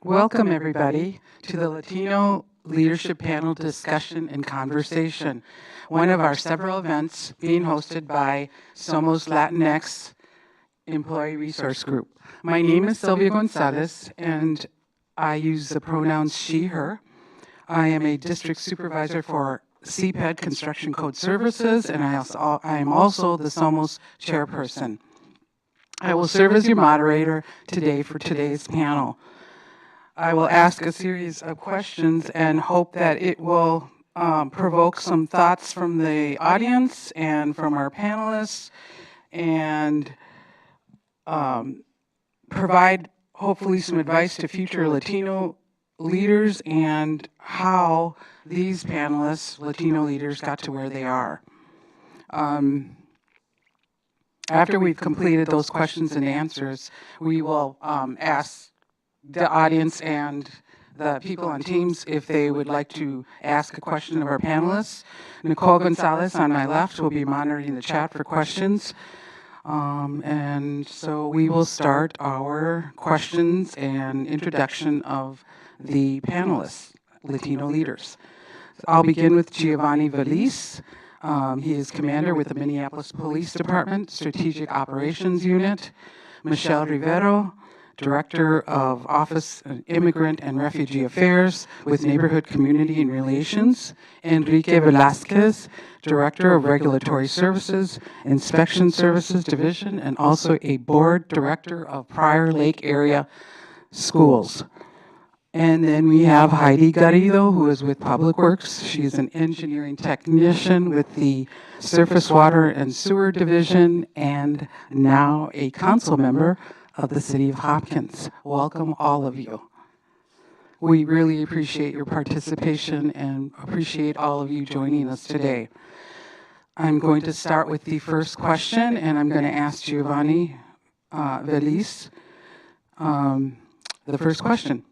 Welcome, everybody, to the Latino Leadership Panel Discussion and Conversation, one of our several events being hosted by SOMOS Latinx Employee Resource Group. My name is Sylvia Gonzalez, and I use the pronouns she, her. I am a district supervisor for CPED Construction Code Services, and I am also the SOMOS chairperson. I will serve as your moderator today for today's panel. I will ask a series of questions and hope that it will provoke some thoughts from the audience and from our panelists and provide hopefully some advice to future Latino leaders and how these panelists, Latino leaders, got to where they are. After we've completed those questions and answers, we will ask the audience and the people on teams if they would like to ask a question of our panelists. Nicole Gonzalez on my left will be monitoring the chat for questions. And so we will start our questions and introduction of the panelists, Latino leaders. I'll begin with Giovanni Velazquez. He is commander with the Minneapolis Police Department Strategic Operations Unit. Michelle Rivero, Director of Office of Immigrant and Refugee Affairs with Neighborhood Community and Relations. Enrique Velazquez, Director of Regulatory Services, Inspection Services Division, and also a Board Director of Prior Lake Area Schools. And then we have Heidi Garito, who is with Public Works. She is an engineering technician with the Surface Water and Sewer Division and now a council member of the city of Hopkins. Welcome, all of you. We really appreciate your participation and appreciate all of you joining us today. I'm going to start with the first question, and I'm going to ask Giovanni Velazquez the first question.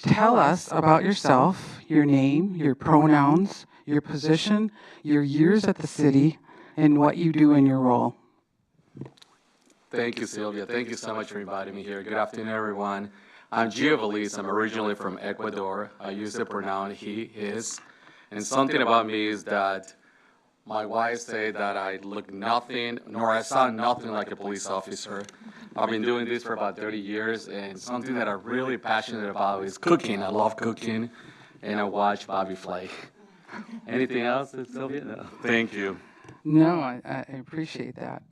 Tell us about yourself, your name, your pronouns, your position, your years at the city, and what you do in your role. Thank you, Sylvia. Thank you so much for inviting me here. Good afternoon, everyone. I'm Gio Velazquez. I'm originally from Ecuador. I use the pronoun he, his. And something about me is that my wife said that I look nothing, nor I sound nothing like a police officer. I've been doing this for about 30 years, and something that I'm really passionate about is cooking. I love cooking, and I watch Bobby Flay. Anything else, Sylvia? No. Thank you. No, I appreciate that.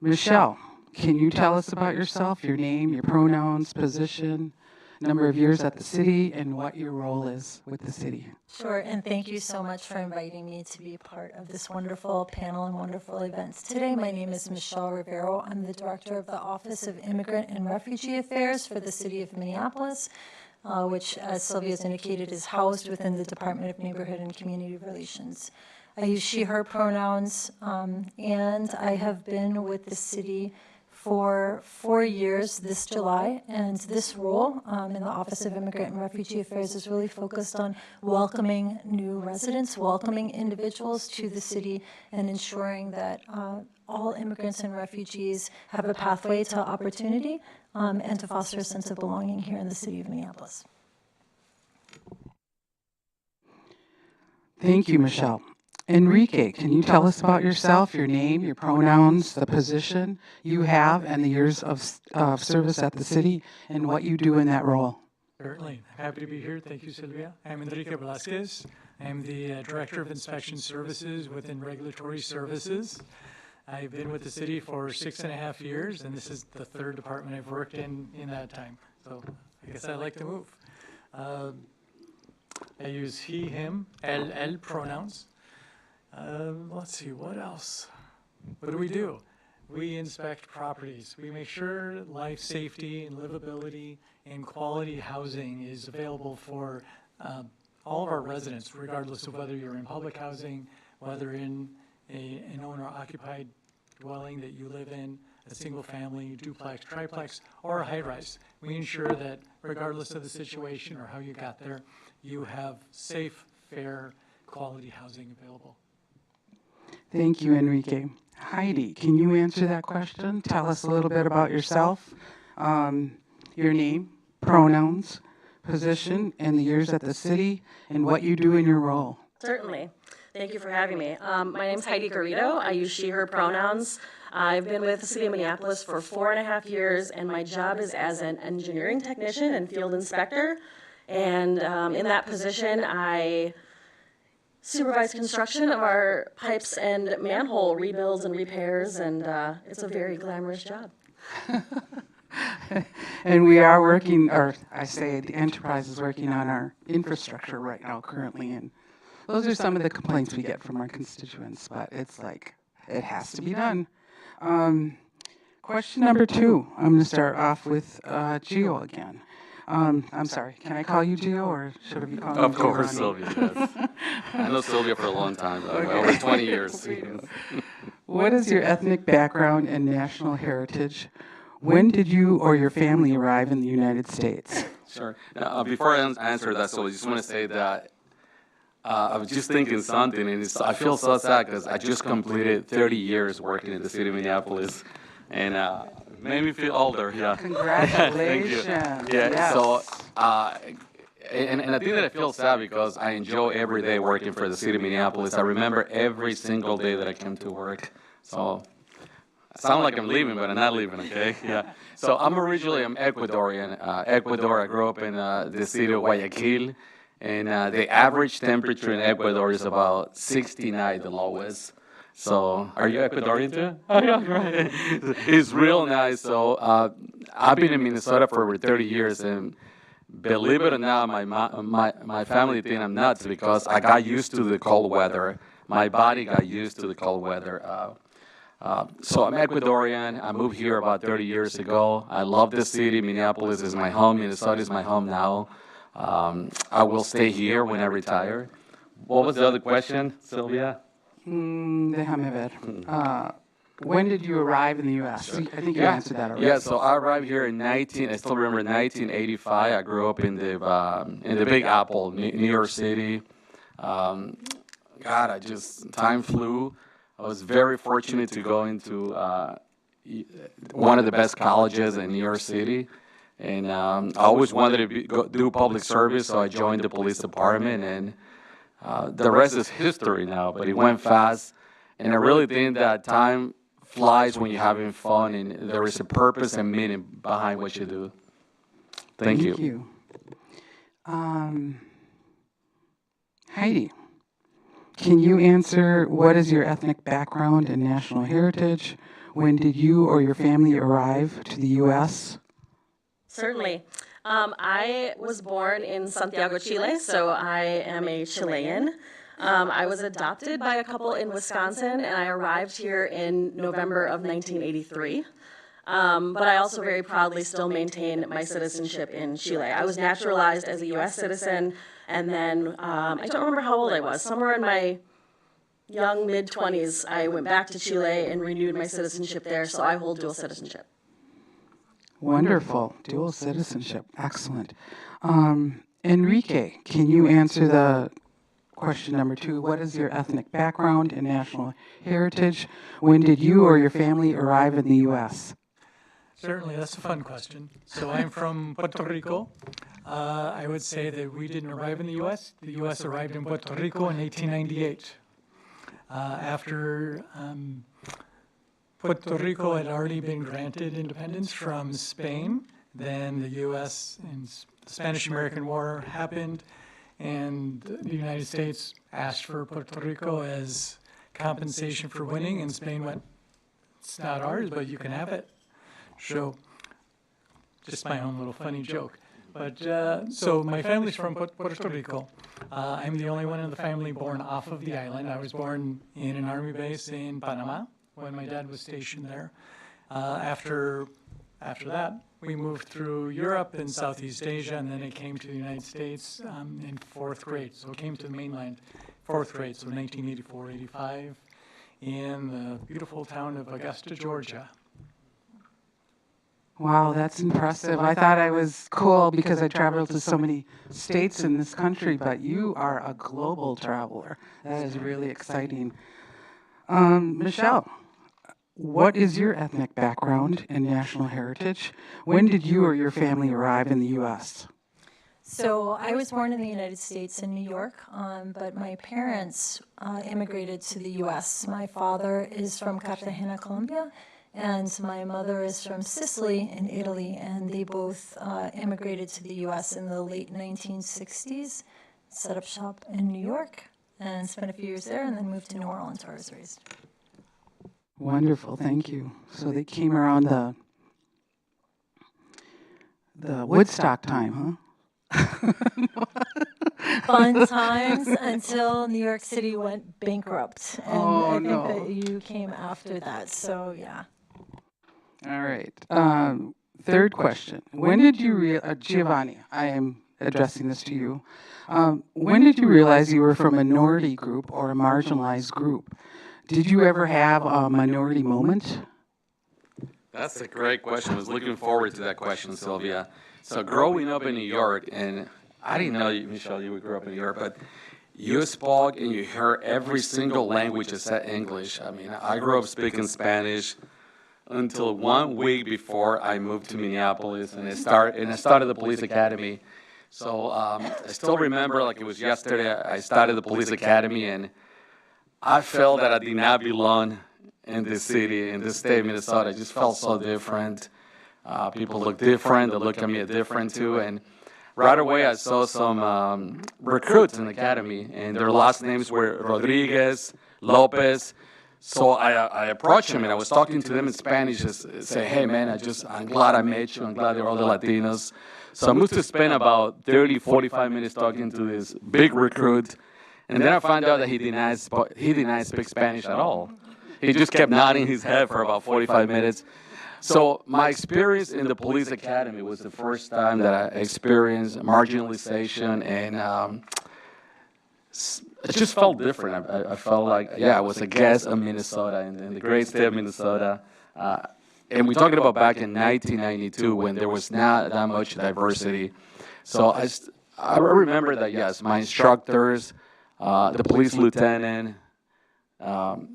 Michelle, can you tell us about yourself, your name, your pronouns, position, number of years at the city, and what your role is with the city? Sure, and thank you so much for inviting me to be part of this wonderful panel and wonderful events. Today, my name is Michelle Rivero. I'm the director of the Office of Immigrant and Refugee Affairs for the city of Minneapolis, which, as Sylvia has indicated, is housed within the Department of Neighborhood and Community Relations. I use she, her pronouns, and I have been with the city for 4 years this July, and this role in the Office of Immigrant and Refugee Affairs is really focused on welcoming new residents, welcoming individuals to the city, and ensuring that all immigrants and refugees have a pathway to opportunity and to foster a sense of belonging here in the city of Minneapolis. Thank you, Michelle. Enrique, can you tell us about yourself, your name, your pronouns, the position you have, and the years of service at the city, and what you do in that role? Certainly. Happy to be here. Thank you, Sylvia. I'm Enrique Velazquez. I'm the Director of Inspection Services within Regulatory Services. I've been with the city for 6.5 years, and this is the third department I've worked in that time. So I guess I like to move. I use he, him, el pronouns. Let's see, what else? What do? We inspect properties. We make sure life safety and livability and quality housing is available for all of our residents, regardless of whether you're in public housing, whether in an owner-occupied dwelling that you live in, a single-family, duplex, triplex, or a high-rise. We ensure that regardless of the situation or how you got there, you have safe, fair, quality housing available. Thank you, Enrique. Heidi, can you answer that question? Tell us a little bit about yourself, your name, pronouns, position, and the years at the city, and what you do in your role. Certainly. Thank you for having me. My name's Heidi Garito. I use she, her pronouns. I've been with the city of Minneapolis for 4.5 years, and my job is as an engineering technician and field inspector. And in that position, I supervise construction of our pipes and manhole rebuilds and repairs, and it's a very glamorous job. And we are working, or I say the enterprise is working on our infrastructure right now currently, and those are some of the complaints we get from our constituents, but it's like, it has to be done. Question number 2, I'm going to start off with Gio again. I'm sorry, can I call you Gio, or should I be calling you Of course, Giovanni? Sylvia, yes. I know Sylvia for a long time, over 20 years. What is your ethnic background and national heritage? When did you or your family arrive in the United States? Sure. Now, before I answer that, so I just want to say that I was just thinking something, and I feel so sad because I just completed 30 years working in the city of Minneapolis, and made me feel older. Yeah. Congratulations. Thank you. Yeah. Yes. So, and I think that I feel sad because I enjoy every day working for the city of Minneapolis. I remember every single day that I came to work. So. I sound like I'm leaving, but I'm not leaving, okay? Yeah. So I'm Ecuadorian. Ecuador, I grew up in the city of Guayaquil, and the average temperature in Ecuador is about 69, the lowest. So, are you Ecuadorian too? Oh, yeah, right. It's real nice. So, I've been in Minnesota for over 30 years, and believe it or not, my family think I'm nuts because I got used to the cold weather. My body got used to the cold weather. So I'm Ecuadorian. I moved here about 30 years ago. I love the city. Minneapolis is my home. Minnesota is my home now. I will stay here when I retire. What was the other question, Sylvia? Déjame ver. When did you arrive in the U.S.? I think you answered that already. Yeah, so I arrived here in I still remember 1985. I grew up in the Big Apple, New York City. Time flew. I was very fortunate to go into one of the best colleges in New York City. And I always wanted to do public service, so I joined the police department. And the rest is history now, but it went fast. And I really think that time flies when you're having fun, and there is a purpose and meaning behind what you do. Thank you. Heidi, can you answer what is your ethnic background and national heritage? When did you or your family arrive to the U.S.? Certainly. I was born in Santiago, Chile, so I am a Chilean. I was adopted by a couple in Wisconsin, and I arrived here in November of 1983. But I also very proudly still maintain my citizenship in Chile. I was naturalized as a U.S. citizen, and then I don't remember how old I was. Somewhere in my young mid-20s, I went back to Chile and renewed my citizenship there, so I hold dual citizenship. Wonderful. Dual citizenship. Excellent. Enrique, can you answer the question number 2? What is your ethnic background and national heritage? When did you or your family arrive in the U.S.? Certainly, that's a fun question. So I'm from Puerto Rico. I would say that we didn't arrive in the U.S. The U.S. arrived in Puerto Rico in 1898. After Puerto Rico had already been granted independence from Spain, then the U.S. and the Spanish-American War happened, and the United States asked for Puerto Rico as compensation for winning, and Spain went, "It's not ours, but you can have it." So, just my own little funny joke. But so my family's from Puerto Rico. I'm the only one in the family born off of the island. I was born in an army base in Panama when my dad was stationed there. After that, we moved through Europe and Southeast Asia, and then it came to the United States in 4th grade. So it came to the mainland 4th grade, so 1984, 85, in the beautiful town of Augusta, Georgia. Wow, that's impressive. I thought I was cool because I traveled to so many states in this country, but you are a global traveler. That is really exciting. Michelle, what is your ethnic background and national heritage? When did you or your family arrive in the U.S.? So I was born in the United States in New York, but my parents immigrated to the U.S. My father is from Cartagena, Colombia, and my mother is from Sicily in Italy, and they both immigrated to the U.S. in the late 1960s, set up shop in New York, and spent a few years there, and then moved to New Orleans, where I was raised. Wonderful, thank you. So they came around the Woodstock time, huh? Fun times until New York City went bankrupt, and Oh, I think no. that you came after that, so yeah. All right. Third question. When did you Giovanni, I am addressing this to you. When did you realize you were from a minority group or a marginalized group? Did you ever have a minority moment? That's a great question. I was looking forward to that question, Sylvia. So growing up in New York, and I didn't know, Michelle, you would grow up in New York, but you spoke and you heard every single language except English. I mean, I grew up speaking Spanish until 1 week before I moved to Minneapolis, and I started the police academy. So I still remember, like it was yesterday, I started the police academy, and I felt that I did not belong in this city, in this state of Minnesota. I just felt so different. People look different. They look at me different too. And right away, I saw some recruits in the academy, and their last names were Rodriguez, Lopez. So I approached them, and I was talking to them in Spanish, just say, hey, man, I'm glad I met you. I'm glad they're all the Latinos. So I moved to spend about 30, 45 minutes talking to this big recruit. And then I found out that he did not speak Spanish at all. He just kept nodding his head for about 45 minutes. So my experience in the police academy was the first time that I experienced marginalization, and it just felt different. I felt like, yeah, I was a guest of Minnesota, in the great state of Minnesota. And we're talking about back in 1992 when there was not that much diversity. So I remember that, yes, my instructors, the police lieutenant,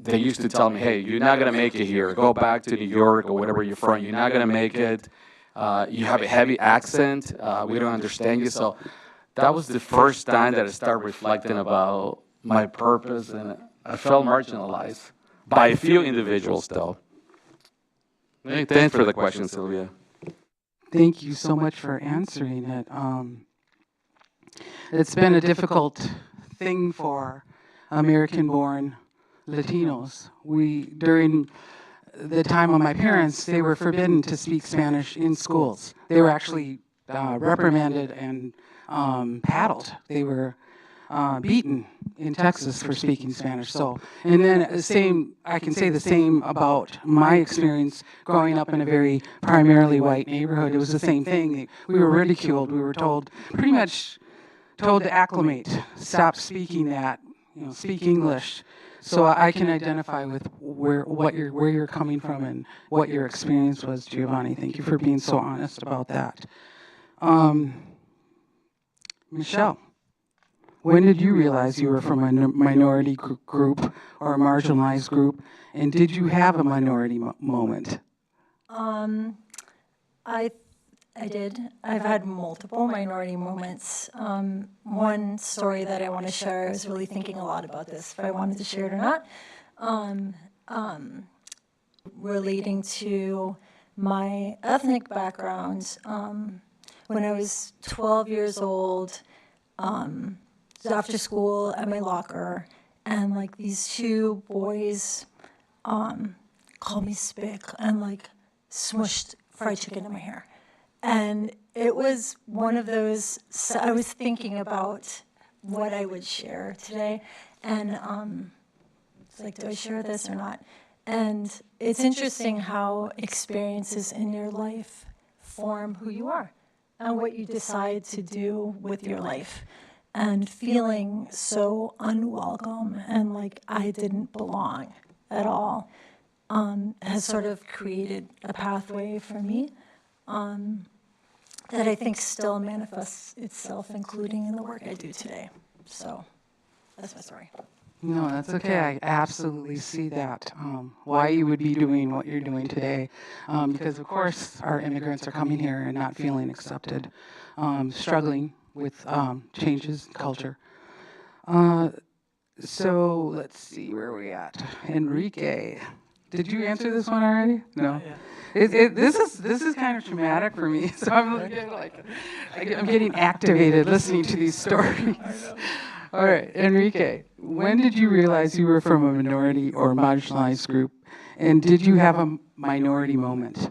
they used to tell me, hey, you're not going to make it here. Go back to New York or whatever you're from. You're not going to make it. You have a heavy accent. We don't understand you. So that was the first time that I started reflecting about my purpose, and I felt marginalized by a few individuals, though. Hey, thanks for the question, Sylvia. Thank you so much for answering it. It's been a difficult thing for American-born Latinos. During the time of my parents, they were forbidden to speak Spanish in schools. They were actually reprimanded and paddled. They were beaten in Texas for speaking Spanish. So, and then I can say the same about my experience growing up in a very primarily white neighborhood. It was the same thing. We were ridiculed. We were pretty much told to acclimate, stop speaking that, speak English. So I can identify with where you're coming from and what your experience was, Giovanni. Thank you for being so honest about that. Michelle, when did you realize you were from a minority group or a marginalized group, and did you have a minority moment? I did. I've had multiple minority moments. One story that I want to share, I was really thinking a lot about this, if I wanted to share it or not, relating to my ethnic background. When I was 12 years old, after school at my locker, and like these two boys called me spick and like smushed fried chicken in my hair. And it was one of those, so I was thinking about what I would share today. And it's like, do I share this or not? And it's interesting how experiences in your life form who you are and what you decide to do with your life. And feeling so unwelcome and like I didn't belong at all has sort of created a pathway for me that I think still manifests itself, including in the work I do today. So that's my story. No, that's okay. I absolutely see that, why you would be doing what you're doing today. Because, of course, our immigrants are coming here and not feeling accepted, struggling with changes in culture. So let's see where we're at. Enrique, did you answer this one already? No. Yeah. This is kind of traumatic for me. So I'm getting activated listening to these stories. All right, Enrique, when did you realize you were from a minority or marginalized group, and did you have a minority moment?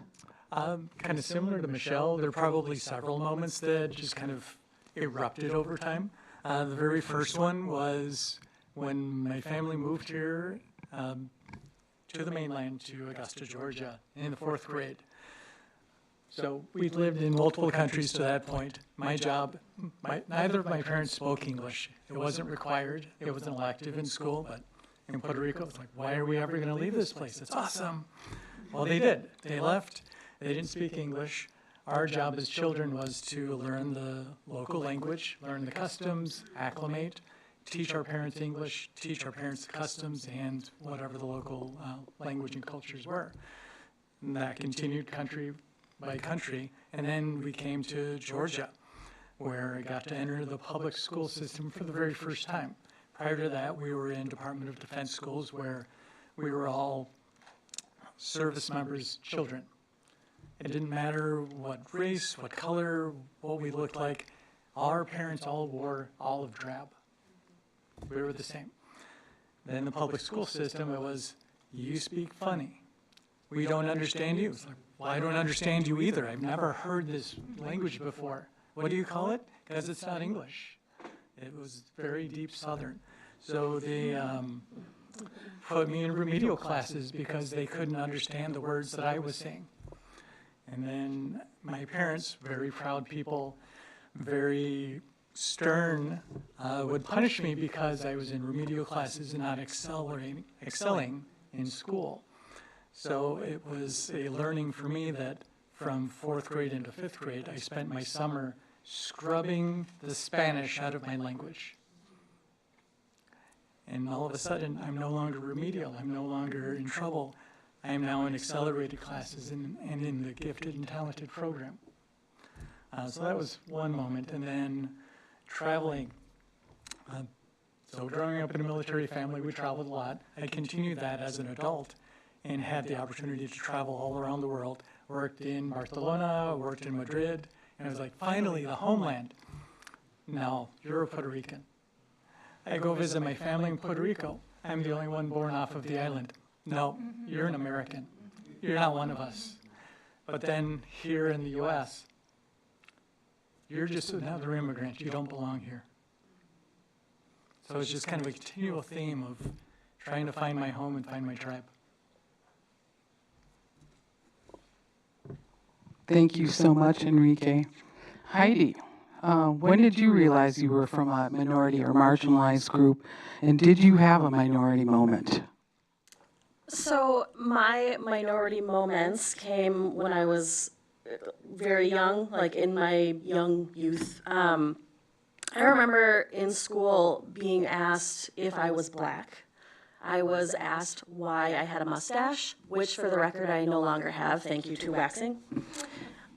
Kind of similar to Michelle, there are probably several moments that just kind of erupted over time. The very first one was when my family moved here to the mainland, to Augusta, Georgia, in the 4th grade. So we'd lived in multiple countries to that point. My job, neither of my parents spoke English. It wasn't required. It was an elective in school, but in Puerto Rico, it's like, why are we ever going to leave this place? It's awesome. Well, they did. They left. They didn't speak English. Our job as children was to learn the local language, learn the customs, acclimate, teach our parents English, teach our parents the customs, and whatever the local language and cultures were. And that continued country by country, and then we came to Georgia, where I got to enter the public school system for the very first time. Prior to that, we were in Department of Defense schools where we were all service members' children. It didn't matter what race, what color, what we looked like. Our parents all wore olive drab. We were the same. Then in the public school system, it was, you speak funny. We don't understand you. It's like, well, I don't understand you either. I've never heard this language before. What do you call it? Because it's not English. It was very deep Southern. So they put me in remedial classes because they couldn't understand the words that I was saying. And then my parents, very proud people, very stern, would punish me because I was in remedial classes and not excelling in school. So it was a learning for me that from 4th grade into 5th grade, I spent my summer scrubbing the Spanish out of my language. And all of a sudden, I'm no longer remedial. I'm no longer in trouble. I am now in accelerated classes and in the gifted and talented program. So that was one moment. And then traveling. So growing up in a military family, we traveled a lot. I continued that as an adult and had the opportunity to travel all around the world. Worked in Barcelona, worked in Madrid, and I was like, finally, the homeland. Now, you're a Puerto Rican. I go visit my family in Puerto Rico. I'm the only one born off of the island. No, you're an American. You're not one of us. But then here in the U.S., you're just another immigrant. You don't belong here. So it's just kind of a continual theme of trying to find my home and find my tribe. Thank you so much, Enrique. Heidi, when did you realize you were from a minority or marginalized group, and did you have a minority moment? So my minority moments came when I was very young, like in my young youth. I remember in school being asked if I was black. I was asked why I had a mustache, which for the record I no longer have, thank you to waxing.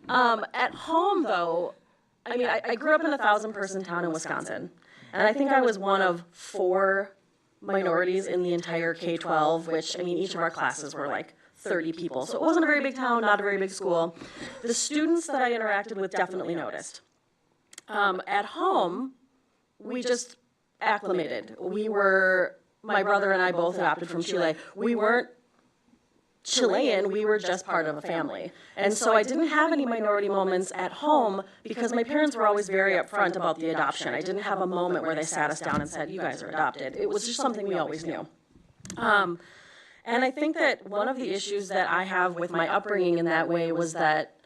At home though, I mean, I grew up in a 1,000-person town in Wisconsin, and I think I was one of 4 minorities in the entire K-12, which, I mean, each of our classes were like 30 people. So it wasn't a very big town, not a very big school. The students that I interacted with definitely noticed. At home, we just acclimated. My brother and I both adopted from Chile. We weren't Chilean, we were just part of a family. And so I didn't have any minority moments at home because my parents were always very upfront about the adoption. I didn't have a moment where they sat us down and said, you guys are adopted. It was just something we always knew. And I think that one of the issues that I have with my upbringing in that way was that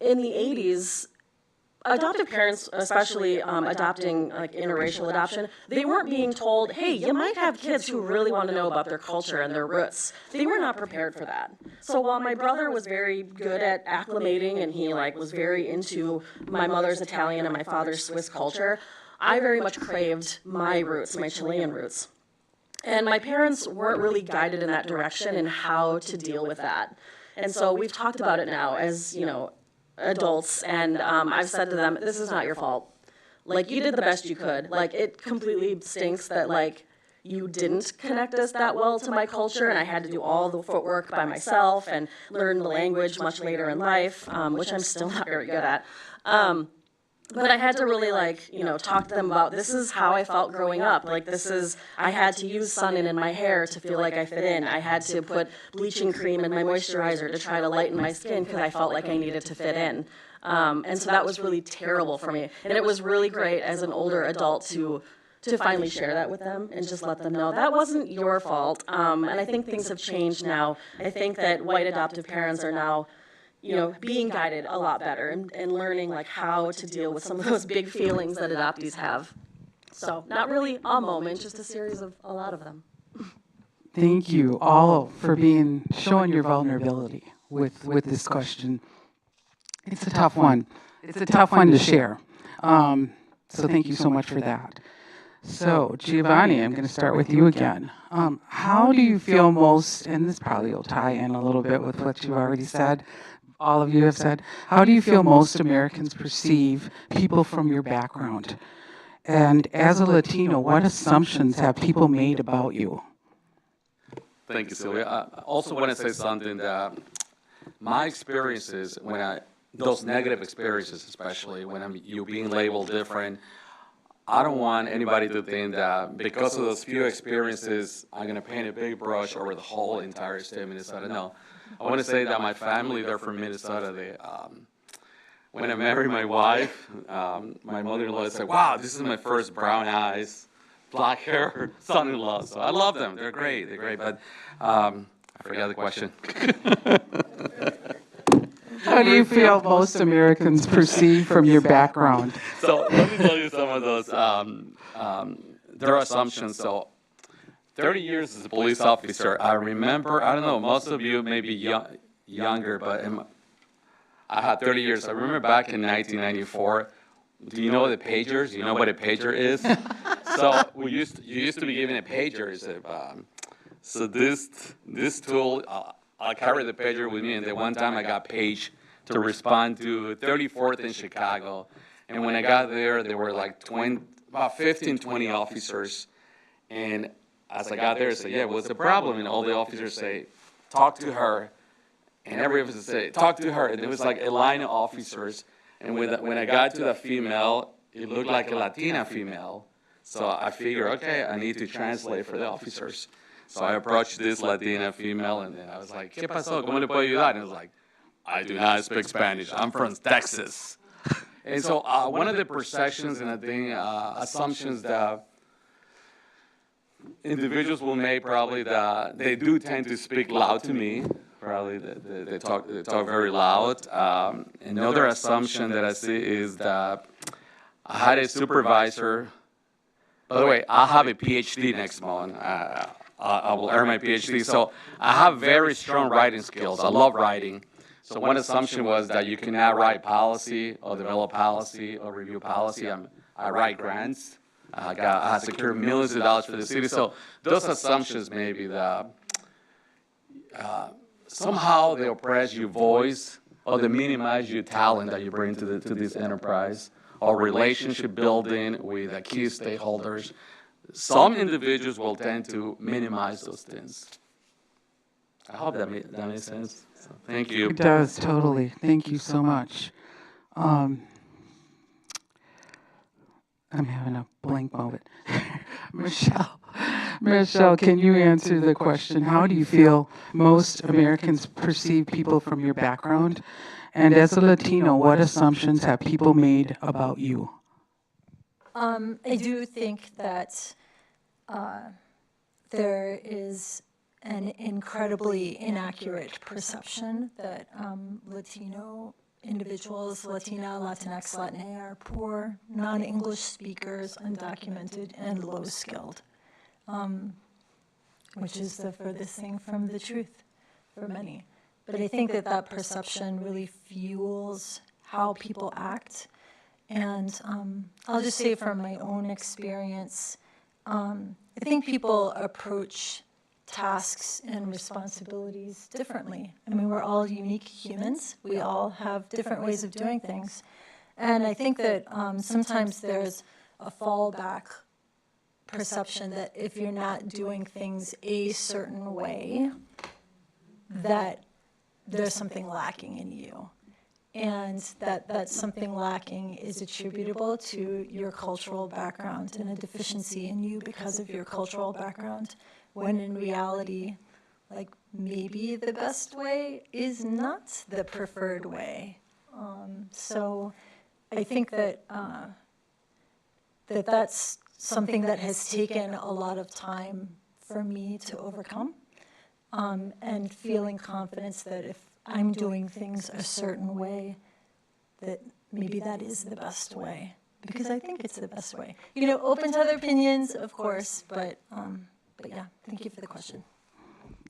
in the 80s, adoptive parents, especially adopting like interracial adoption, they weren't being told, hey, you might have kids who really want to know about their culture and their roots. They were not prepared for that. So while my brother was very good at acclimating and he was very into my mother's Italian and my father's Swiss culture, I very much craved my roots, my Chilean roots. And my parents weren't really guided in that direction and how to deal with that. And so we've talked about it now as, adults, and I've said to them, this is not your fault. Like, you did the best you could. Like, it completely stinks that, like, you didn't connect us that well to my culture, and I had to do all the footwork by myself and learn the language much later in life, which I'm still not very good at. But I had to really, talk to them about, this is how I felt growing up. Like, I had to use sun-in in my hair to feel like I fit in. I had to put bleaching cream in my moisturizer to try to lighten my skin because I felt like I needed to fit in. And so that was really terrible for me. And it was really great as an older adult to finally share that with them and just let them know that wasn't your fault. And I think things have changed now. I think that white adoptive parents are now, being guided a lot better and learning like how to deal with some of those big feelings that adoptees have. So not really a moment, just a series of a lot of them. Thank you all for showing your vulnerability with this question. It's a tough one. It's a tough one to share. So thank you so much for that. So Giovanni, I'm going to start with you again. How do you feel most, and this probably will tie in a little bit with what you've already said, all of you have said, how do you feel most Americans perceive people from your background? And as a Latino, what assumptions have people made about you? Thank you, Sylvia. I also want to say something that my experiences, those negative experiences, especially when you being labeled different, I don't want anybody to think that because of those few experiences, I'm going to paint a big brush over the whole entire state of Minnesota. No. I want to say that my family, they're from Minnesota. When I married my wife, my mother-in-law said, wow, this is my first brown eyes, black hair son-in-law. So I love them. They're great. But I forgot the question. How do you feel most Americans perceive from your background? So let me tell you some of those. Their assumptions. So 30 years as a police officer, I remember, I don't know, most of you may be younger, but I had 30 years. I remember back in 1994, do you know the pagers? You know what a pager is? So you used to be given a pager. So this tool, I carry the pager with me, and the one time I got paged to respond to 34th in Chicago. And when I got there were like about 15, 20 officers. And as I got there, I said, yeah, what's the problem? And all the officers say, talk to her. And every officer say, talk to her. And there was like a line of officers. And when I got to the female, it looked like a Latina female. So I figured, okay, I need to translate for the officers. So I approached this Latina female, and then I was like, ¿Qué pasó? ¿Cómo le puedo ayudar? And I was like, I do not speak Spanish. I'm from Texas. And so one of the perceptions and I think assumptions that individuals will make probably that they do tend to speak loud to me. Probably they talk very loud. Another assumption that I see is that I had a supervisor. By the way, I'll have a PhD next month. I will earn my PhD. So I have very strong writing skills. I love writing. So one assumption was that you cannot write policy or develop policy or review policy. I write grants. I secured millions of dollars for the city. So those assumptions maybe that somehow they oppress your voice or they minimize your talent that you bring to this enterprise or relationship building with key stakeholders. Some individuals will tend to minimize those things. I hope that makes sense. So, thank you. It does, totally. Thank you so much. I'm having a blank moment. Michelle, can you answer the question? How do you feel most Americans perceive people from your background? And as a Latino, what assumptions have people made about you? I do think that there is an incredibly inaccurate perception that Latino individuals, Latina, Latinx, Latina are poor, non-English speakers, undocumented, and low-skilled, which is the furthest thing from the truth for many. But I think that perception really fuels how people act. And I'll just say from my own experience, I think people approach tasks and responsibilities differently. I mean, we're all unique humans. We all have different ways of doing things. And I think that sometimes there's a fallback perception that if you're not doing things a certain way, that there's something lacking in you. And that something lacking is attributable to your cultural background and a deficiency in you because of your cultural background, when in reality, like, maybe the best way is not the preferred way. So I think that that's something that has taken a lot of time for me to overcome, and feeling confidence that if I'm doing things a certain way, that maybe that is the best way, because I think it's the best way. You know, open to other opinions, of course, but yeah, thank you for the question.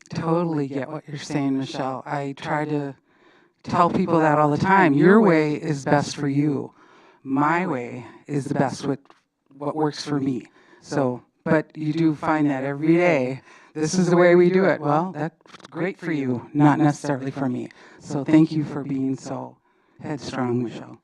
Totally get what you're saying, Michelle. I try to tell people that all the time. Your way is best for you. My way is the best with what works for me. So, but you do find that every day, this is the way we do it. Well, that's great for you, not necessarily for me. So thank you for being so headstrong, Michelle.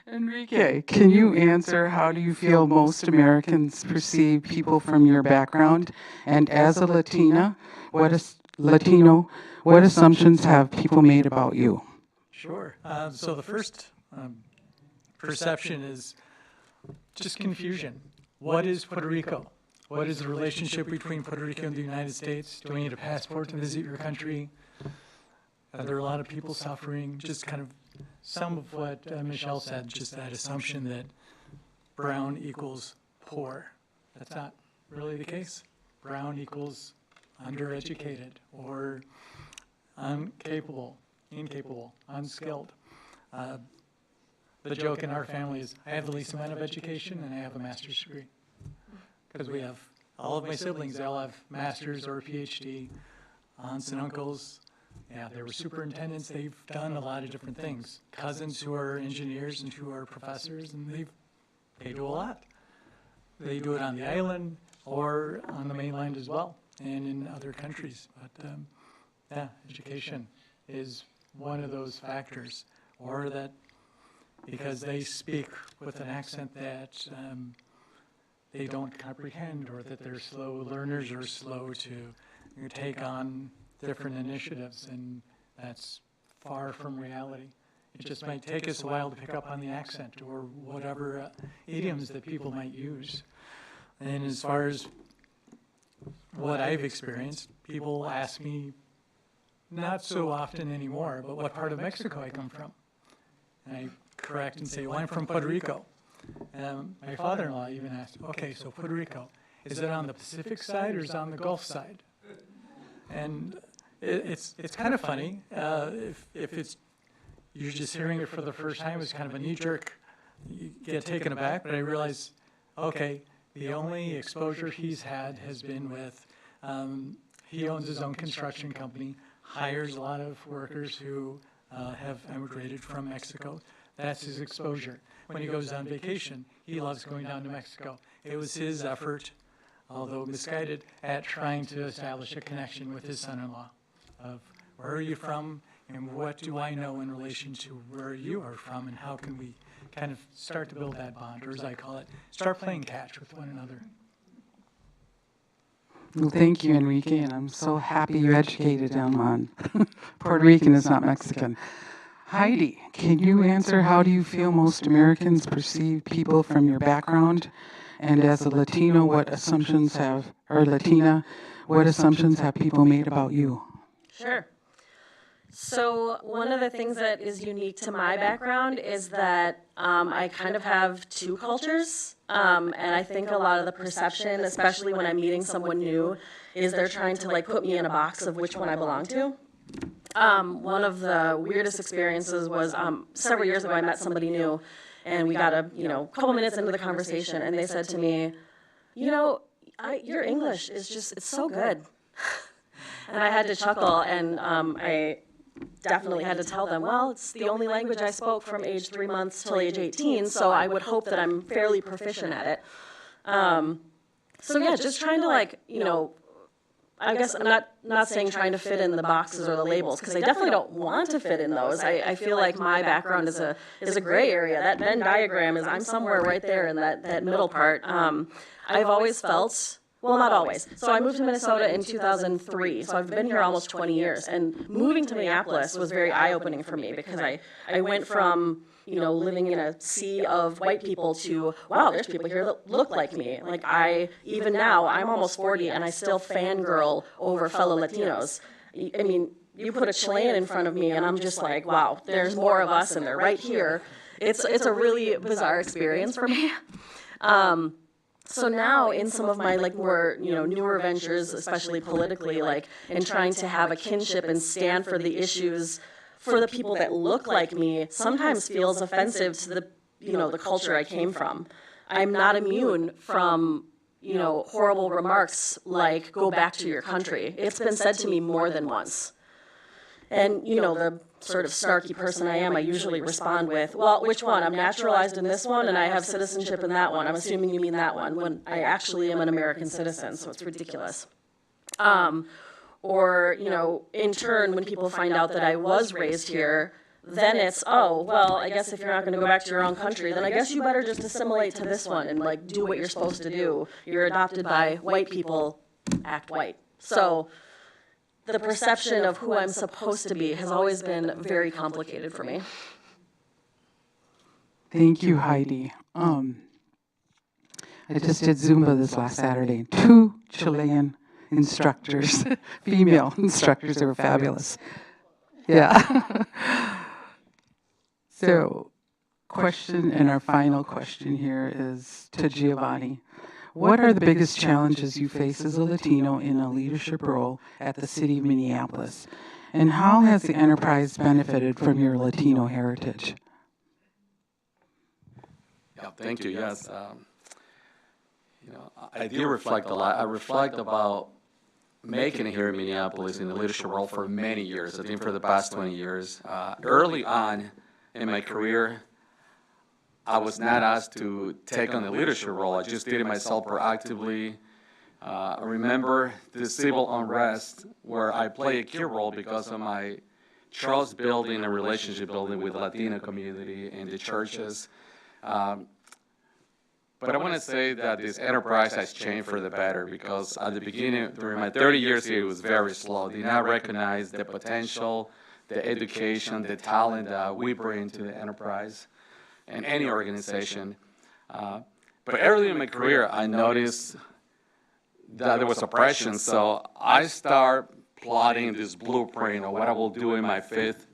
Enrique, can you answer, how do you feel most Americans perceive people from your background? And as a Latino, what assumptions have people made about you? Sure. So the first perception is just confusion. What is Puerto Rico? What is the relationship between Puerto Rico and the United States? Do we need a passport to visit your country? Are there a lot of people suffering? Just kind of some of what Michelle said, just that assumption that brown equals poor. That's not really the case. Brown equals undereducated or incapable, unskilled. The joke in our family is I have the least amount of education and I have a master's degree. Because we have, all of my siblings, they all have masters or a PhD, aunts and uncles. Yeah, they were superintendents. They've done a lot of different things. Cousins who are engineers and who are professors, and they do a lot. They do it on the island or on the mainland as well, and in other countries. But yeah, education is one of those factors, or that because they speak with an accent that they don't comprehend, or that they're slow learners or slow to take on different initiatives, and that's far from reality. It just might take us a while to pick up on the accent or whatever idioms that people might use. And as far as what I've experienced, people ask me, not so often anymore, but what part of Mexico I come from. And I correct and say, well, I'm from Puerto Rico. My father-in-law even asked, okay, so Puerto Rico, is it on the Pacific side or is it on the Gulf side? And it's kind of funny. If it's you're just hearing it for the first time, it's kind of a knee-jerk. You get taken aback, but I realize, okay, the only exposure he's had has been with, he owns his own construction company, hires a lot of workers who have emigrated from Mexico. That's his exposure. When he goes on vacation, he loves going down to Mexico. It was his effort, although misguided, at trying to establish a connection with his son-in-law of where are you from and what do I know in relation to where you are from, and how can we kind of start to build that bond, or as I call it, start playing catch with one another. Well, thank you, Enrique, and I'm so happy you educated him on Puerto Rican is not Mexican. Heidi, can you answer, how do you feel most Americans perceive people from your background? And as a Latino, what assumptions have, or Latina, what assumptions have people made about you? Sure. So one of the things that is unique to my background is that I kind of have two cultures. And I think a lot of the perception, especially when I'm meeting someone new, is they're trying to like put me in a box of which one I belong to. One of the weirdest experiences was several years ago I met somebody new, and we got a couple minutes into the conversation, and they said to me, your English is just, it's so good. And I had to chuckle, and I definitely had to tell them, well, it's the only language I spoke from age 3 months till age 18, so I would hope that I'm fairly proficient at it. So yeah, just trying to like, I guess I'm not saying trying to fit in the boxes or the labels, because I definitely don't want to fit in those. I feel like my background is a gray area. That Venn diagram is, I'm somewhere right there in that middle part. I've always felt, well, not always. So I moved to Minnesota in 2003, so I've been here almost 20 years. And moving to Minneapolis was very eye-opening for me, because I went from living in a sea of white people to, wow, there's people here that look like me. Like even now, I'm almost 40 and I still fangirl over fellow Latinos. I mean, you put a Chilean in front of me and I'm just like, wow, there's more of us and they're right here. It's a really bizarre experience for me. So now in some of my like more, newer ventures, especially politically, like in trying to have a kinship and stand for the issues for the people that look like me, sometimes feels offensive to the culture I came from. I'm not immune from, horrible remarks like, go back to your country. It's been said to me more than once. And, the sort of snarky person I am, I usually respond with, well, which one? I'm naturalized in this one and I have citizenship in that one. I'm assuming you mean that one, when I actually am an American citizen, so it's ridiculous. Or, in turn, when people find out that I was raised here, then it's, oh, well, I guess if you're not going to go back to your own country, then I guess you better just assimilate to this one and, like, do what you're supposed to do. You're adopted by white people, act white. So the perception of who I'm supposed to be has always been very complicated for me. Thank you, Heidi. I just did Zumba this last Saturday. 2 Chilean instructors, female instructors, they were fabulous. Yeah. So, our final question here is to Giovanni. What are the biggest challenges you face as a Latino in a leadership role at the City of Minneapolis? And how has the enterprise benefited from your Latino heritage? Yeah, thank you. Yes. I do reflect a lot. I reflect about making it here in Minneapolis in the leadership role for many years. I think for the past 20 years. Early on in my career, I was not asked to take on the leadership role. I just did it myself proactively. I remember the civil unrest where I played a key role because of my trust building and relationship building with the Latino community and the churches. But I want to say that this enterprise has changed for the better, because at the beginning, during my 30 years here, it was very slow. Did not recognize the potential, the education, the talent that we bring to the enterprise and any organization. But early in my career, I noticed that there was oppression, so I started plotting this blueprint of what I will do in my 5th,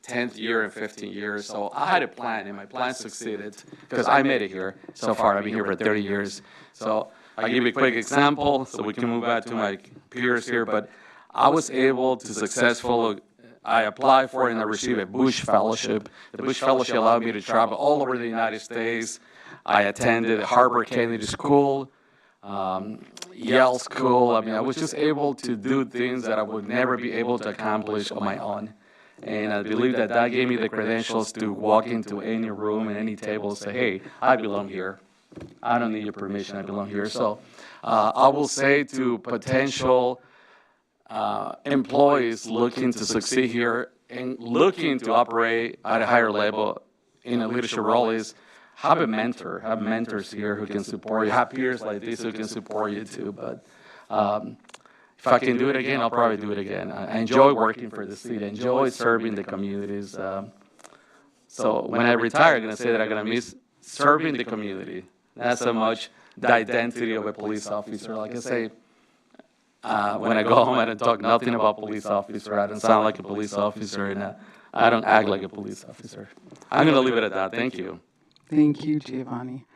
10th year and 15 years. So I had a plan, and my plan succeeded because I made it here so far. I've been here for 30 years. So I'll give you a quick example so we can move back to my peers here. But I was able to successfully, I applied for and I received a Bush Fellowship. The Bush Fellowship allowed me to travel all over the United States. I attended Harvard Kennedy School, Yale School. I mean, I was just able to do things that I would never be able to accomplish on my own. And I believe that that gave me the credentials to walk into any room and any table and say, hey, I belong here. I don't need your permission, I belong here. So I will say to potential employees looking to succeed here and looking to operate at a higher level in a leadership role is have a mentor, have mentors here who can support you, have peers like this who can support you too. But if I can do it again, I'll probably do it again. I enjoy working for the city. I enjoy serving the communities. So when I retire, I'm going to say that I'm going to miss serving the community, not so much the identity of a police officer. Like I say, when I go home, I don't talk nothing about police officer. I don't sound like a police officer, and I don't act like a police officer. I'm going to leave it at that. Thank you. Thank you, Giovanni.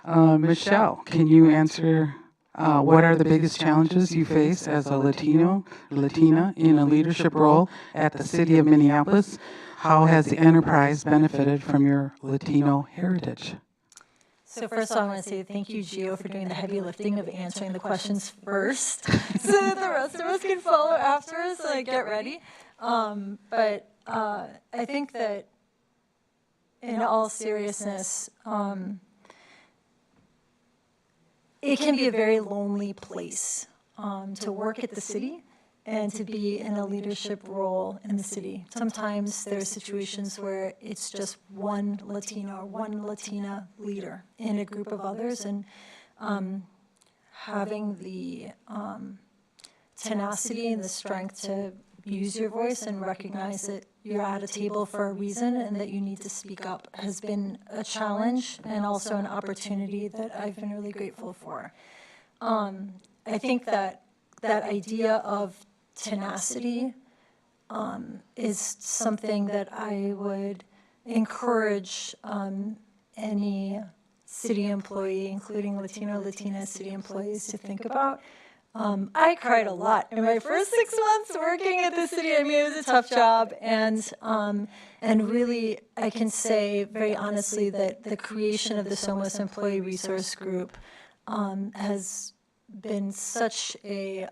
Michelle, can you answer what are the biggest challenges you face as a Latina in a leadership role at the City of Minneapolis? How has the enterprise benefited from your Latino heritage? So first of all, I want to say thank you, Gio, for doing the heavy lifting of answering the questions first, so that the rest of us can follow after, so like, get ready. But I think that in all seriousness, it can be a very lonely place to work at the city and to be in a leadership role in the city. Sometimes there are situations where it's just one Latino or one Latina leader in a group of others, and having the tenacity and the strength to use your voice and recognize that you're at a table for a reason and that you need to speak up has been a challenge and also an opportunity that I've been really grateful for. I think that that idea of tenacity is something that I would encourage any city employee, including Latino, Latina city employees, to think about. I cried a lot in my first 6 months working at the city. I mean, it was a tough job, and really, I can say very honestly that the creation of the SOMOS Employee Resource Group has been such a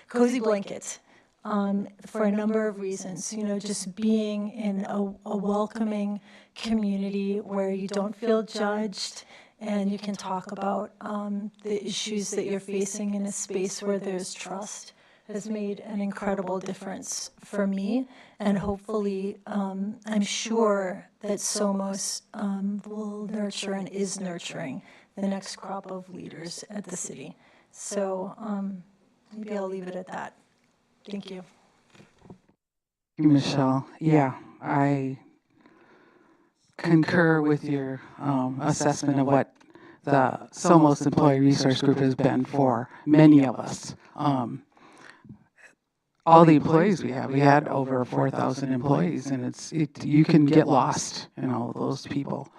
cozy blanket for a number of reasons. You know, just being in a welcoming community where you don't feel judged and you can talk about the issues that you're facing in a space where there's trust has made an incredible difference for me. And hopefully, I'm sure that SOMOS will nurture and is nurturing the next crop of leaders at the city. So maybe I'll leave it at that. Thank you. Thank you, Michelle. Yeah, I concur with your assessment of what the SOMOS Employee Resource Group has been for many of us. All the employees we had over 4,000 employees, and you can get lost in all of those people.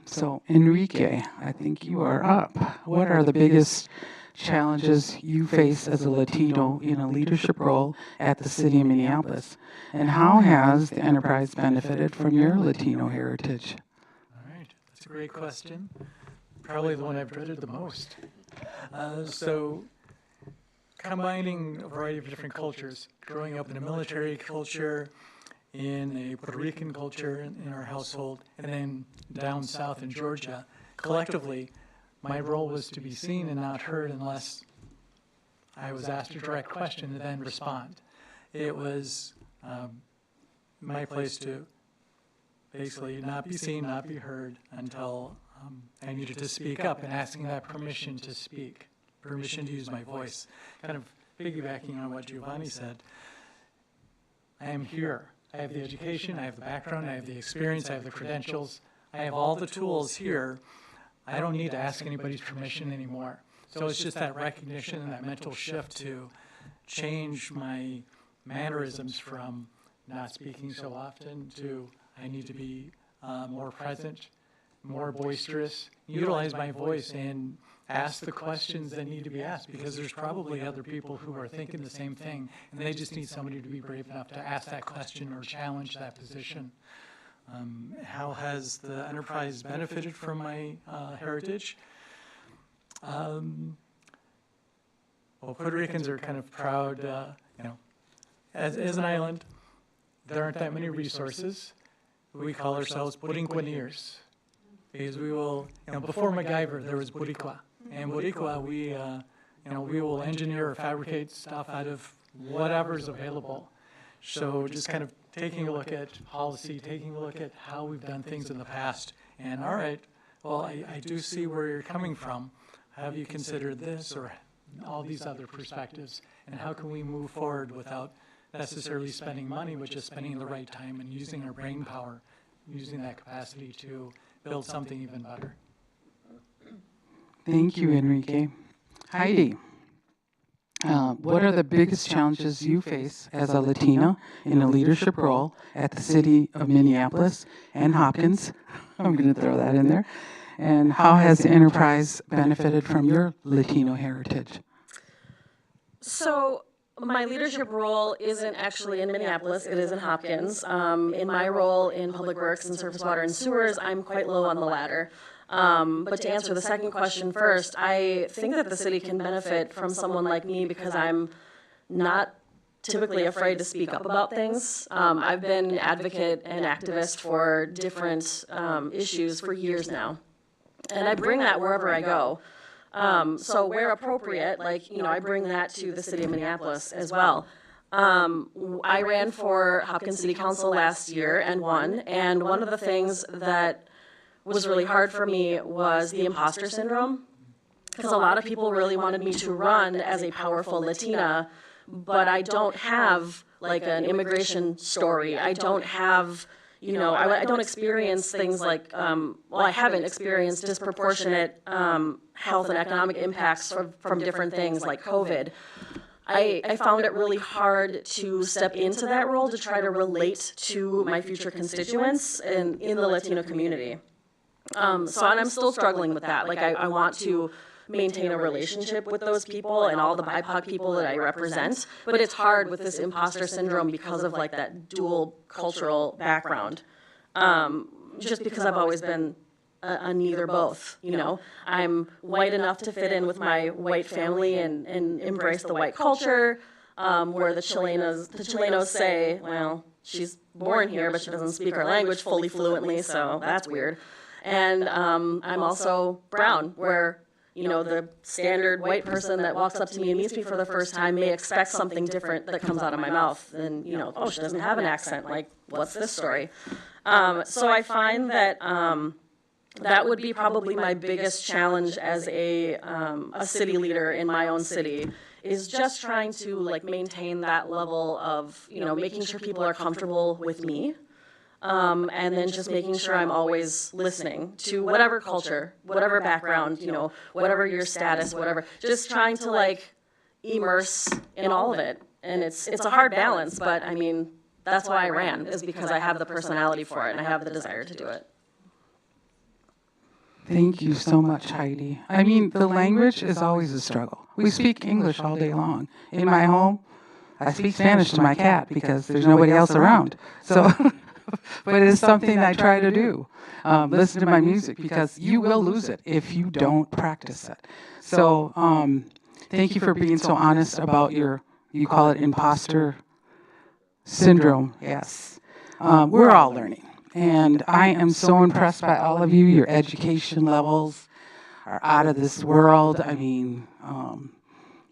So Enrique, I think you are up. What are the biggest challenges you face as a Latino in a leadership role at the city of Minneapolis? And how has the enterprise benefited from your Latino heritage? All right, that's a great question. Probably the one I've dreaded the most. So combining a variety of different cultures, growing up in a military culture, in a Puerto Rican culture in our household, and then down south in Georgia, collectively, my role was to be seen and not heard unless I was asked a direct question and then respond. It was my place to basically not be seen, not be heard until I needed to speak up, and asking that permission to speak, permission to use my voice. Kind of piggybacking on what Giovanni said, I am here. I have the education, I have the background, I have the experience, I have the credentials, I have all the tools here. I don't need to ask anybody's permission anymore. So it's just that recognition and that mental shift to change my mannerisms from not speaking so often to I need to be more present, more boisterous, utilize my voice and ask the questions that need to be asked, because there's probably other people who are thinking the same thing, and they just need somebody to be brave enough to ask that question or challenge that position. How has the enterprise benefited from my heritage? Well, Puerto Ricans are kind of proud, as an island, there aren't that many resources. We call ourselves Borinqueneers, because we will, before MacGyver, there was Boricua. And Boricua, we will engineer or fabricate stuff out of whatever's available. So just kind of taking a look at policy, taking a look at how we've done things in the past. And all right, well, I do see where you're coming from. Have you considered this or all these other perspectives? And how can we move forward without necessarily spending money, but just spending the right time and using our brain power, using that capacity to build something even better? Thank you, Enrique. Heidi, what are the biggest challenges you face as a Latina in a leadership role at the city of Minneapolis and Hopkins? I'm going to throw that in there. And how has the enterprise benefited from your Latino heritage? So my leadership role isn't actually in Minneapolis, it is in Hopkins. In my role in public works and surface water and sewers, I'm quite low on the ladder. But to answer the second question first, I think that the city can benefit from someone like me because I'm not typically afraid to speak up about things. I've been an advocate and activist for different issues for years now. And I bring that wherever I go. So where appropriate, like, I bring that to the city of Minneapolis as well. I ran for Hopkins City Council last year and won, and one of the things that was really hard for me was the imposter syndrome, because a lot of people really wanted me to run as a powerful Latina, but I don't have like an immigration story. I don't have, I don't experience things like, I haven't experienced disproportionate health and economic impacts from different things like COVID. I found it really hard to step into that role to try to relate to my future constituents in the Latino community. And I'm still struggling with that. Like, I want to maintain a relationship with those people and all the BIPOC people that I represent, but it's hard with this imposter syndrome because of like that dual cultural background. Just because I've always been a neither both, I'm white enough to fit in with my white family and embrace the white culture, where the Chilenos say, well, she's born here, but she doesn't speak our language fully fluently, so that's weird. And I'm also brown, where the standard white person that walks up to me and meets me for the first time may expect something different that comes out of my mouth than, oh, she doesn't have an accent, like, what's this story? So I find that that would be probably my biggest challenge as a city leader in my own city, is just trying to like maintain that level of, making sure people are comfortable with me. And then just making sure I'm always listening to whatever culture, whatever background, whatever your status, whatever, just trying to like immerse in all of it. And it's a hard balance, but I mean, that's why I ran, is because I have the personality for it and I have the desire to do it. Thank you so much, Heidi. I mean, the language is always a struggle. We speak English all day long. In my home, I speak Spanish to my cat because there's nobody else around. So. But it is something I try to do. Listen to my music, because you will lose it if you don't practice it. So thank you for being so honest about you call it imposter syndrome. Yes. We're all learning. And I am so impressed by all of you. Your education levels are out of this world. I mean,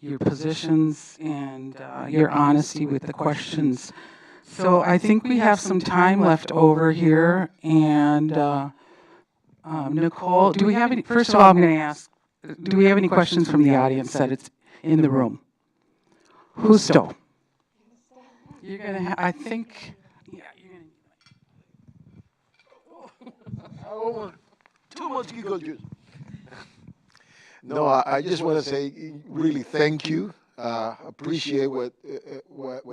your positions and your honesty with the questions. So I think we have some time left over here, and Nicole, do we have any? First of all, I'm going to ask: do we have any questions from the audience that it's in the room? Justo. You're going to. I think. Yeah, you're going to. Oh, too much giggle juice. No, I just want to say really thank you. Appreciate what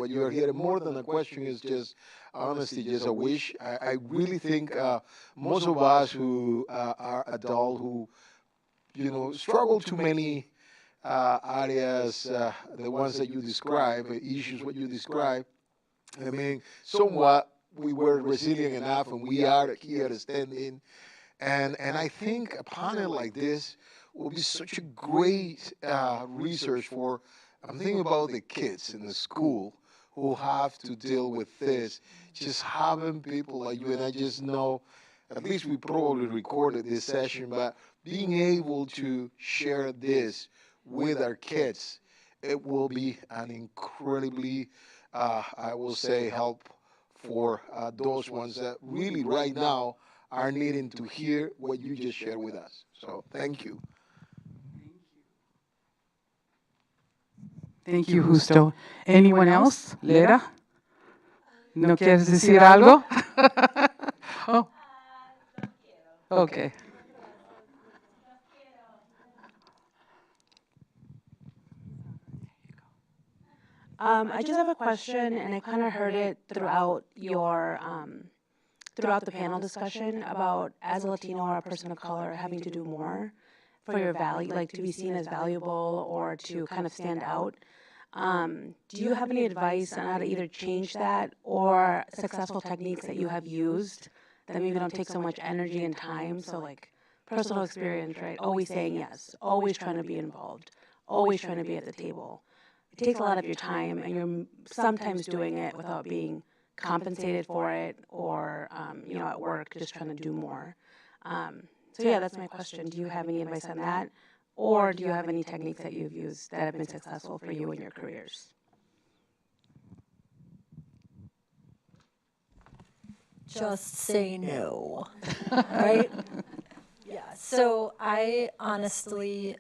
you're hearing. More than a question, is just honestly just a wish. I really think most of us who are adult, who struggle too many areas, the ones that you describe, issues what you describe. I mean, somewhat we were resilient enough, and we are here standing. And I think a panel like this will be such a great research for. I'm thinking about the kids in the school who have to deal with this. Just having people like you, and I just know, at least we probably recorded this session, but being able to share this with our kids, it will be an incredibly, I will say, help for those ones that really right now are needing to hear what you just shared with us. So thank you. Thank you, Justo. Anyone else? Lera? ¿No quieres decir algo? Oh. Okay. I just have a question, and I kind of heard it throughout throughout the panel discussion about, as a Latino or a person of color, having to do more for your value, like to be seen as valuable or to kind of stand out. Do you have any advice on how to either change that, or successful techniques that you have used that maybe don't take so much energy and time? So like personal experience, right? Always saying yes, always trying to be involved, always trying to be at the table. It takes a lot of your time, and you're sometimes doing it without being compensated for it, or at work just trying to do more. So yeah, that's my question. Do you have any advice on that, Or do you have any techniques that you've used that have been successful for you in your careers? Just say no, right? Yeah, so I honestly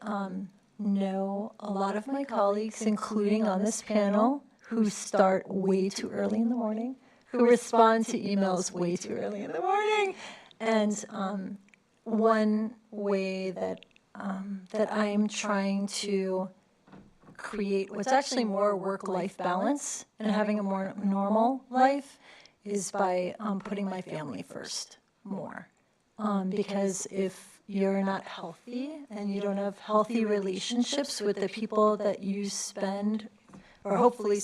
know a lot of my colleagues, including on this panel, who start way too early in the morning, who respond to emails way too early in the morning. And one way that I'm trying to create what's actually more work-life balance and having a more normal life is by putting my family first more. Because if you're not healthy and you don't have healthy relationships with the people that you spend or hopefully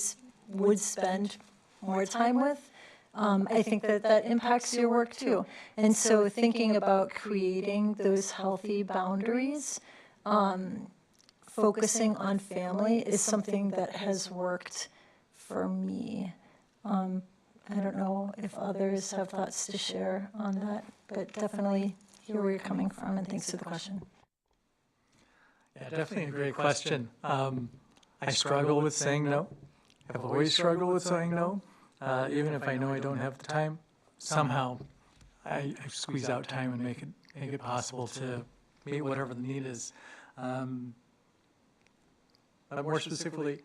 would spend more time with, I think that impacts your work too. And so thinking about creating those healthy boundaries, focusing on family is something that has worked for me. I don't know if others have thoughts to share on that, but definitely hear where you're coming from, and thanks for the question. Yeah, definitely a great question. I struggle with saying no. I've always struggled with saying no. Even if I know I don't have the time, somehow I squeeze out time and make it possible to meet whatever the need is. But more specifically,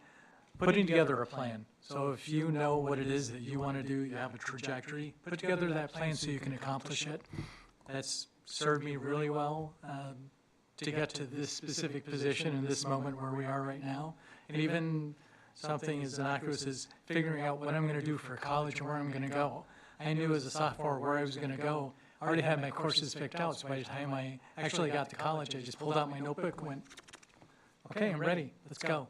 putting together a plan. So if you know what it is that you want to do, you have a trajectory, put together that plan so you can accomplish it. That's served me really well to get to this specific position in this moment where we are right now. And even something as innocuous as figuring out what I'm going to do for college and where I'm going to go. I knew as a sophomore where I was going to go. I already had my courses picked out, so by the time I actually got to college, I just pulled out my notebook and went, okay, I'm ready, let's go.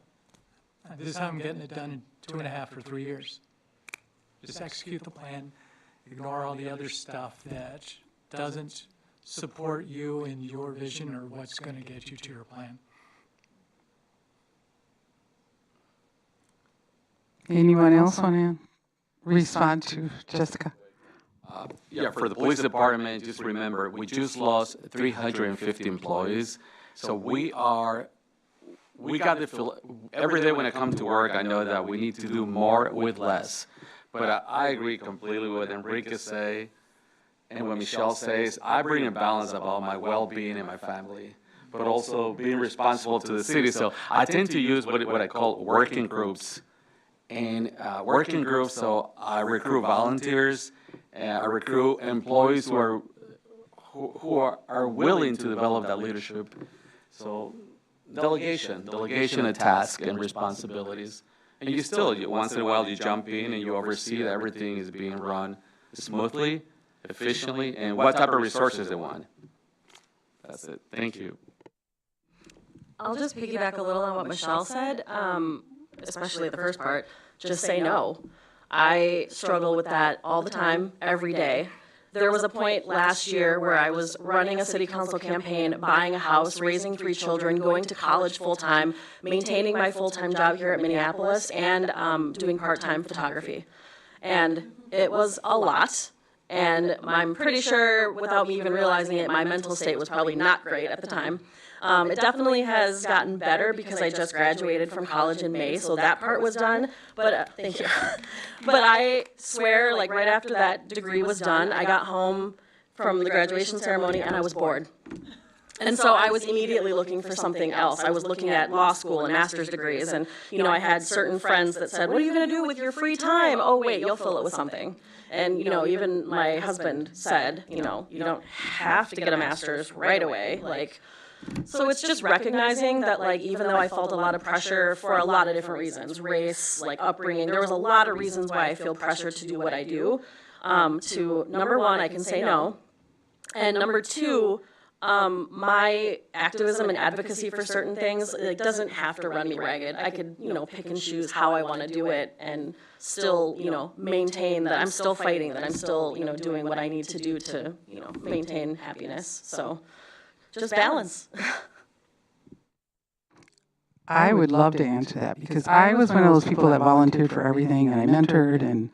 This is how I'm getting it done in 2.5 or 3 years. Just execute the plan, ignore all the other stuff that doesn't support you in your vision or what's going to get you to your plan. Anyone else want to respond to Jessica? Yeah, for the police department, just remember, we just lost 350 employees. So we got the feel, every day when I come to work, I know that we need to do more with less. But I agree completely with what Enrique say and what Michelle says. I bring a balance about my well-being and my family, but also being responsible to the city. So I tend to use what I call working groups. And working groups, so I recruit volunteers, I recruit employees who are willing to develop that leadership. So delegation of tasks and responsibilities. And you still, once in a while, you jump in and you oversee that everything is being run smoothly, efficiently, and what type of resources they want. That's it. Thank you. I'll just piggyback a little on what Michelle said, especially the first part, just say no. I struggle with that all the time, every day. There was a point last year where I was running a city council campaign, buying a house, raising 3 children, going to college full-time, maintaining my full-time job here at Minneapolis, and doing part-time photography. And it was a lot, and I'm pretty sure, without me even realizing it, my mental state was probably not great at the time. It definitely has gotten better because I just graduated from college in May, so that part was done. But thank you. But I swear, like right after that degree was done, I got home from the graduation ceremony and I was bored. And so I was immediately looking for something else. I was looking at law school and master's degrees, and I had certain friends that said, "What are you going to do with your free time?" "Oh wait, you'll fill it with something." And even my husband said, you don't have to get a master's right away, like. So it's just recognizing that, like, even though I felt a lot of pressure for a lot of different reasons, race, like upbringing, there was a lot of reasons why I feel pressured to do what I do. To number one, I can say no, and number two, my activism and advocacy for certain things, it doesn't have to run me ragged. I could, pick and choose how I want to do it and still, maintain that I'm still fighting, that I'm still, doing what I need to do to, maintain happiness. So just balance. I would love to answer that because I was one of those people that volunteered for everything and I mentored, and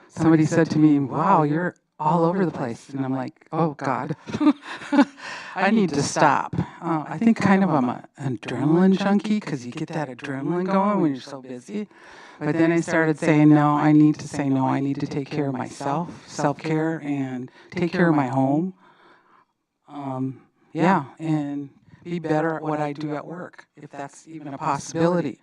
somebody said to me, "Wow, you're all over the place." And I'm like, "Oh God, I need to stop." I think kind of I'm an adrenaline junkie because you get that adrenaline going when you're so busy. But then I started saying, no, I need to say no. I need to take care of myself, self-care, and take care of my home. Yeah, and be better at what I do at work, if that's even a possibility.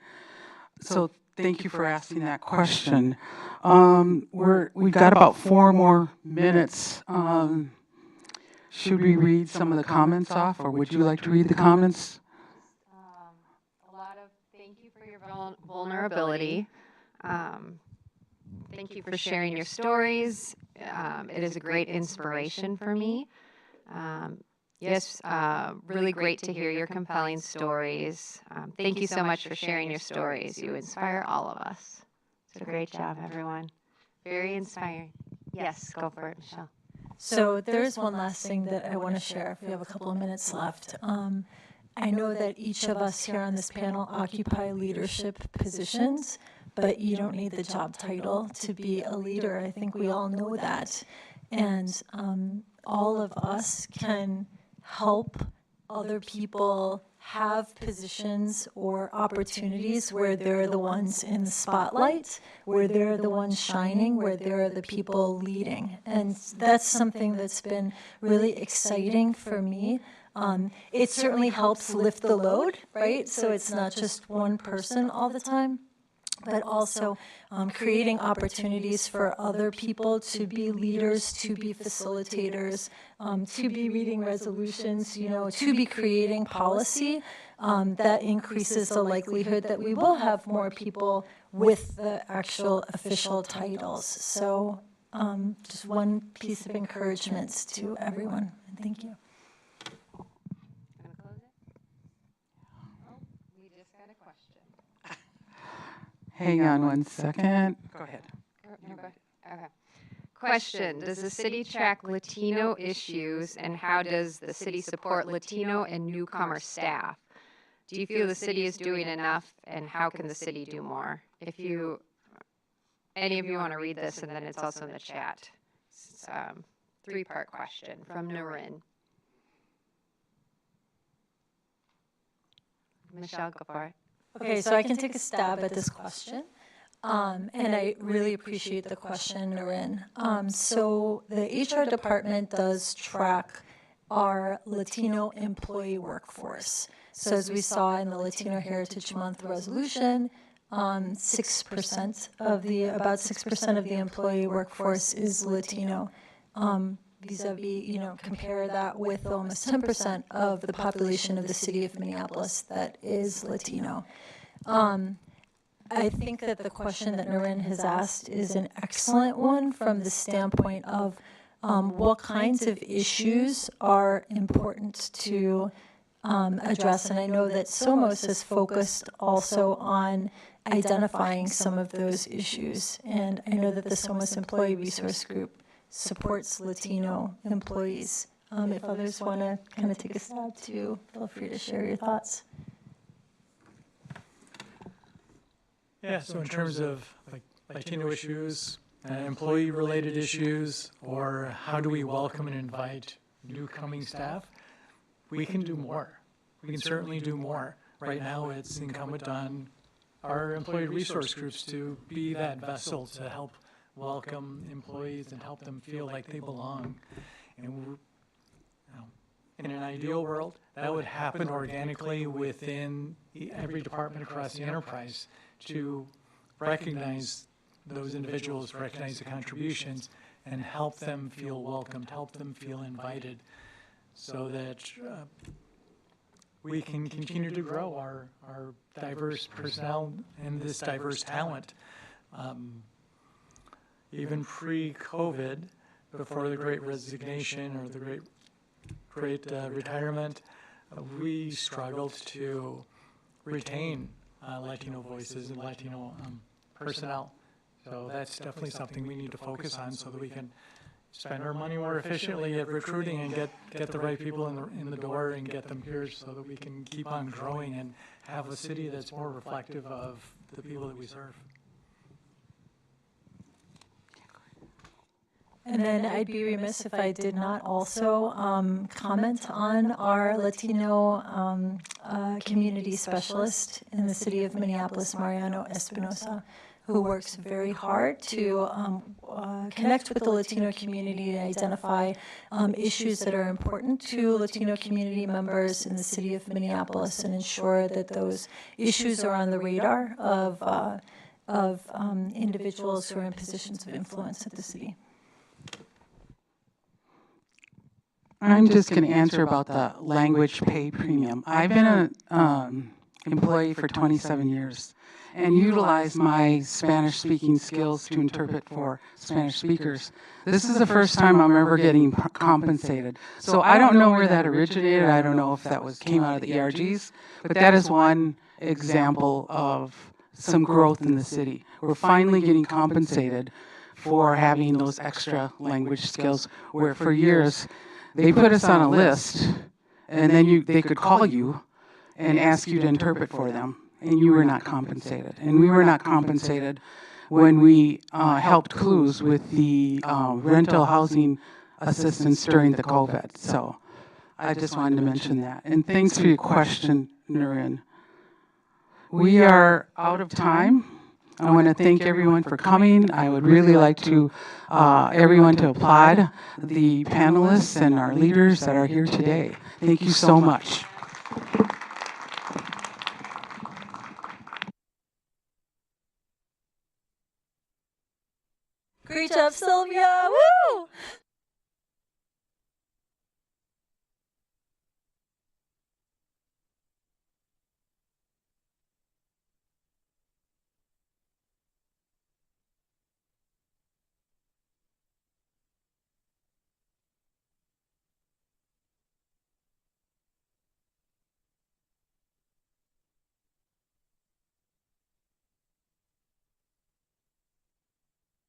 So thank you for asking that question. We've got about 4 more minutes. Should we read some of the comments off, or would you like to read the comments? A lot of thank you for your vulnerability. Thank you for sharing your stories. It is a great inspiration for me. Yes, really great to hear your compelling stories. Thank you so much for sharing your stories. You inspire all of us. It's a great job, everyone. Very inspiring. Yes, go for it, Michelle. So there's one last thing that I want to share if we have a couple of minutes left. I know that each of us here on this panel occupy leadership positions, but you don't need the job title to be a leader. I think we all know that. And all of us can help other people have positions or opportunities where they're the ones in the spotlight, where they're the ones shining, where they're the people leading. And that's something that's been really exciting for me. It certainly helps lift the load, right? So it's not just one person all the time, but also creating opportunities for other people to be leaders, to be facilitators, to be reading resolutions, to be creating policy that increases the likelihood that we will have more people with the actual official titles. So just one piece of encouragement to everyone. And thank you. Hang on one second. Go ahead. Okay. Question, does the city track Latino issues, and how does the city support Latino and newcomer staff? Do you feel the city is doing enough, and how can the city do more? If any of you want to read this, and then it's also in the chat. It's a 3-part question from Noreen. Michelle, go for it. Okay, so I can take a stab at this question. And I really appreciate the question, Noreen. So the HR department does track our Latino employee workforce. So as we saw in the Latino Heritage Month resolution, 6% of about 6% of the employee workforce is Latino. Vis-a-vis, compare that with almost 10% of the population of the city of Minneapolis that is Latino. I think that the question that Noreen has asked is an excellent one from the standpoint of what kinds of issues are important to address. And I know that SOMOS has focused also on identifying some of those issues. And I know that the SOMOS Employee Resource Group supports Latino employees. If others want to kind of take a stab too, feel free to share your thoughts. Yeah, so in terms of like Latino issues, employee-related issues, or how do we welcome and invite new coming staff, we can do more. We can certainly do more. Right now, it's incumbent on our employee resource groups to be that vessel to help welcome employees and help them feel like they belong. And in an ideal world, that would happen organically within every department across the enterprise to recognize those individuals, recognize the contributions, and help them feel welcomed, help them feel invited, so that we can continue to grow our diverse personnel and this diverse talent. Even pre-COVID, before the Great Resignation or the great retirement, we struggled to retain Latino voices and Latino personnel. So that's definitely something we need to focus on so that we can spend our money more efficiently at recruiting and get the right people in the door and get them here so that we can keep on growing and have a city that's more reflective of the people that we serve. And then I'd be remiss if I did not also comment on our Latino community specialist in the city of Minneapolis, Mariano Espinosa, who works very hard to connect with the Latino community and identify issues that are important to Latino community members in the city of Minneapolis and ensure that those issues are on the radar of individuals who are in positions of influence at the city. I'm just going to answer about the language pay premium. I've been an employee for 27 years and utilized my Spanish-speaking skills to interpret for Spanish speakers. This is the first time I'm ever getting compensated. So I don't know where that originated. I don't know if that came out of the ERGs, but that is one example of some growth in the city. We're finally getting compensated for having those extra language skills, where for years they put us on a list, and then they could call you and ask you to interpret for them, and you were not compensated. And we were not compensated when we helped Clues with the rental housing assistance during the COVID. So I just wanted to mention that. And thanks for your question, Nurin. We are out of time. I want to thank everyone for coming. I would really like to everyone to applaud the panelists and our leaders that are here today. Thank you so much. Great job, Sylvia. Woo!